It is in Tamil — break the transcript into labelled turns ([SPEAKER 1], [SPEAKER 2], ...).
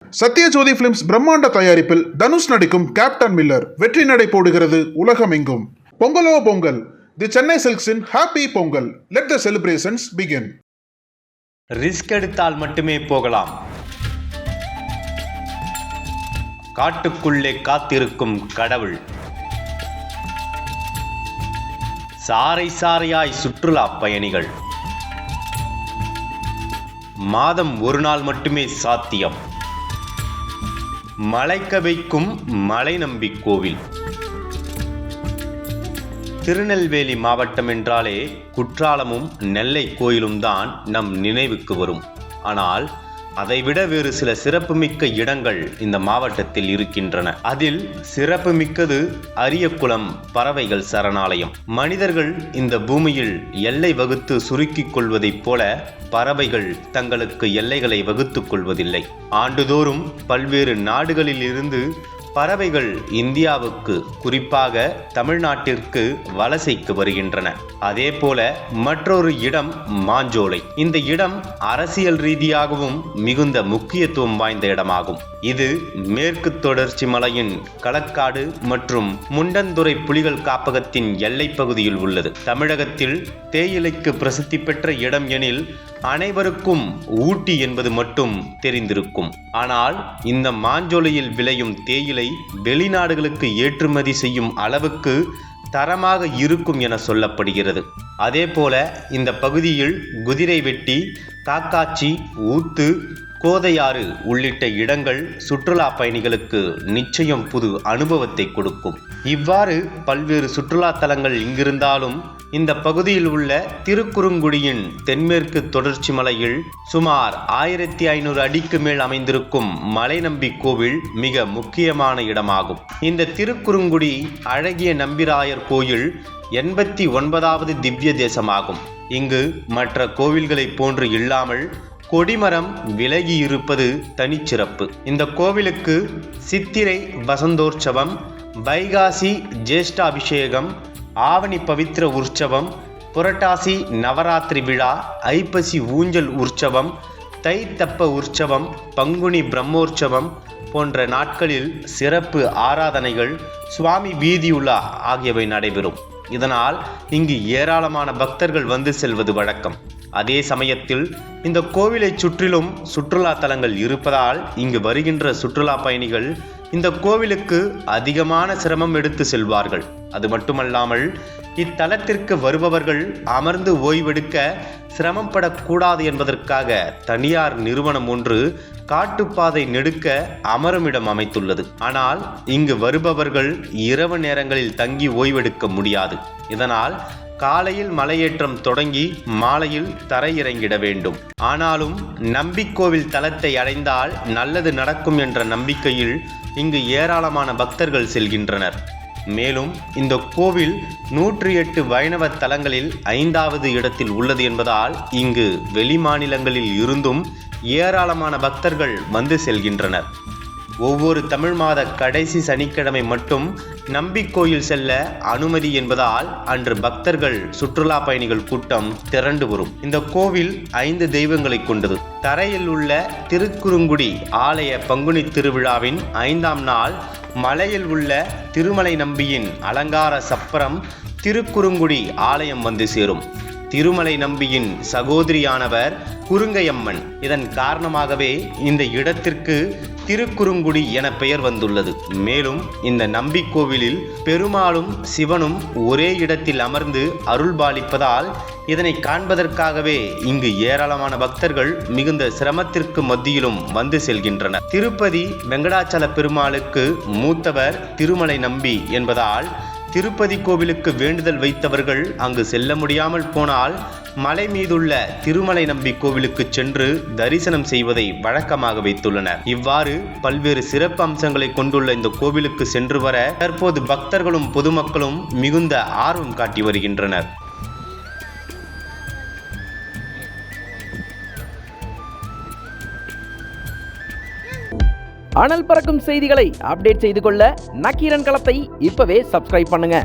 [SPEAKER 1] சத்யஜோதி பிலிம்ஸ் பிரம்மாண்ட தயாரிப்பில் தனுஷ் நடிக்கும் கேப்டன் மில்லர் வெற்றி நடை போடுகிறது உலகமெங்கும். பொங்கலோ பொங்கல், தி சென்னை சில்க்ஸின் happy Pongal. Let the celebrations begin.
[SPEAKER 2] Risk எடுத்தால் மட்டுமே போகலாம். காட்டுக்குள்ளே காத்திருக்கும் கடவுள். சாறை சாறையாய் சுற்றுலா பயணிகள். மாதம் ஒரு நாள் மட்டுமே சாத்தியம். மலைக்க வைக்கும் மலை நம்பி கோவில். திருநெல்வேலி மாவட்டம் என்றாலே குற்றாலமும் நெல்லை கோயிலும் தான் நம் நினைவுக்கு வரும். ஆனால் அதைவிட வேறு சில சிறப்புமிக்க இடங்கள் இந்த மாவட்டத்தில் இருக்கின்றன. அதில் சிறப்புமிக்கது அரியகுளம் பறவைகள் சரணாலயம். மனிதர்கள் இந்த பூமியில் எல்லை வகுத்து சுருக்கிக் கொள்வதைப் போல பறவைகள் தங்களுக்கு எல்லைகளை வகுத்துக் கொள்வதில்லை. ஆண்டுதோறும் பல்வேறு நாடுகளில் இருந்து பறவைகள் இந்தியாவுக்கு, குறிப்பாக தமிழ்நாட்டிற்கு வலசைக்கு வருகின்றன. அதே போல மற்றொரு இடம் மாஞ்சோலை. இந்த இடம் அரசியல் ரீதியாகவும் மிகுந்த முக்கியத்துவம் வாய்ந்த இடமாகும். இது மேற்கு தொடர்ச்சி மலையின் களக்காடு மற்றும் முண்டந்துறை புலிகள் காப்பகத்தின் எல்லை பகுதியில் உள்ளது. தமிழகத்தில் தேயிலைக்கு பிரசித்தி பெற்ற இடம் எனில் அனைவருக்கும் ஊட்டி என்பது மட்டும் தெரிந்திருக்கும். ஆனால் இந்த மாஞ்சோலையில் விளையும் தேயிலை வெளிநாடுகளுக்கு ஏற்றுமதி செய்யும் அளவுக்கு தரமாக இருக்கும் என சொல்லப்படுகிறது. அதே போல இந்த பகுதியில் குதிரை வெட்டி, காக்காச்சி, ஊத்து, கோதையாறு உள்ளிட்ட இடங்கள் சுற்றுலா பயணிகளுக்கு நிச்சயம் புது அனுபவத்தை கொடுக்கும். இவ்வாறு பல்வேறு சுற்றுலா தலங்கள் இங்கிருந்தாலும் இந்த பகுதியில் உள்ள திருக்குறுங்குடியின் தென்மேற்கு தொடர்ச்சி மலையில் சுமார் 1500 அடிக்கு மேல் அமைந்திருக்கும் மலை நம்பி கோவில் மிக முக்கியமான இடமாகும். இந்த திருக்குறுங்குடி அழகிய நம்பிராயர் கோயில் 89வது திவ்ய தேசமாகும். இங்கு மற்ற கோவில்களைப் போன்று இல்லாமல் கொடிமரம் விலகி இருப்பது தனிச்சிறப்பு. இந்த கோவிலுக்கு சித்திரை வசந்தோற்சவம், வைகாசி ஜேஷ்டாபிஷேகம், ஆவணி பவித்திர உற்சவம், புரட்டாசி நவராத்திரி விழா, ஐப்பசி ஊஞ்சல் உற்சவம், தை தப்ப உற்சவம், பங்குனி பிரம்மோற்சவம் போன்ற நாட்களில் சிறப்பு ஆராதனைகள், சுவாமி வீதியுலா ஆகியவை நடைபெறும். இதனால் இங்கு ஏராளமான பக்தர்கள் வந்து செல்வது வழக்கம். அதே சமயத்தில் இந்த கோவிலை சுற்றிலும் சுற்றுலா தலங்கள் இருப்பதால் இங்கு வருகின்ற சுற்றுலா பயணிகள் இந்த கோவிலுக்கு அதிகமான சிரமம் எடுத்து செல்வார்கள். அது மட்டுமல்லாமல் இத்தலத்திற்கு வருபவர்கள் அமர்ந்து ஓய்வெடுக்க சிரமப்படக்கூடாது என்பதற்காக தனியார் நிறுவனம் ஒன்று காட்டுப்பாதை நெடுக்க அமருமிடம் அமைத்துள்ளது. ஆனால் இங்கு வருபவர்கள் இரவு நேரங்களில் தங்கி ஓய்வெடுக்க முடியாது. இதனால் காலையில் மலையேற்றம் தொடங்கி மாலையில் தரையிறங்கிட வேண்டும். ஆனாலும் நம்பிக்கோவில் தலத்தை அடைந்தால் நல்லது நடக்கும் என்ற நம்பிக்கையில் இங்கு ஏராளமான பக்தர்கள் செல்கின்றனர். மேலும் இந்த கோவில் 108 வைணவ தலங்களில் 5வது இடத்தில் உள்ளது என்பதால் இங்கு வெளி மாநிலங்களில் இருந்தும் ஏராளமான பக்தர்கள் வந்து செல்கின்றனர். ஒவ்வொரு தமிழ் மாத கடைசி சனிக்கிழமை மட்டும் நம்பிக்கோயில் செல்ல அனுமதி என்பதால் அன்று பக்தர்கள், சுற்றுலா பயணிகள் கூட்டம் திரண்டு வரும். இந்த கோவில் 5 தெய்வங்களை கொண்டது. தரையில் உள்ள திருக்குறுங்குடி ஆலய பங்குனி திருவிழாவின் 5ஆம் நாள் மலையில் உள்ள திருமலை நம்பியின் அலங்கார சப்பரம் திருக்குறுங்குடி ஆலயம் வந்து சேரும். திருமலை நம்பியின் சகோதரியானவர் குறுங்கையம்மன். இதன் காரணமாகவே இந்த இடத்திற்கு திருக்குறுங்குடி என பெயர் வந்துள்ளது. மேலும் இந்த நம்பி கோவிலில் பெருமாளும் சிவனும் ஒரே இடத்தில் அமர்ந்து அருள்பாலிப்பதால் இதனை காண்பதற்காகவே இங்கு ஏராளமான பக்தர்கள் மிகுந்த சிரமத்திற்கு மத்தியிலும் வந்து செல்கின்றனர். திருப்பதி வெங்கடாச்சல பெருமாளுக்கு மூத்தவர் திருமலை நம்பி என்பதால் திருப்பதி கோவிலுக்கு வேண்டுதல் வைத்தவர்கள் அங்கு செல்ல முடியாமல் போனால் மலை மீதுள்ள திருமலை நம்பி கோவிலுக்கு சென்று தரிசனம் செய்வதை வழக்கமாக வைத்துள்ளனர். இவ்வாறு பல்வேறு சிறப்பு அம்சங்களை கொண்டுள்ள இந்த கோவிலுக்கு சென்று வர தற்போது பக்தர்களும் பொதுமக்களும் மிகுந்த ஆர்வம் காட்டி வருகின்றனர்.
[SPEAKER 3] அனல் பறக்கும் செய்திகளை அப்டேட் செய்து கொள்ள நக்கீரன் களத்தை இப்பவே சப்ஸ்கிரைப் பண்ணுங்க.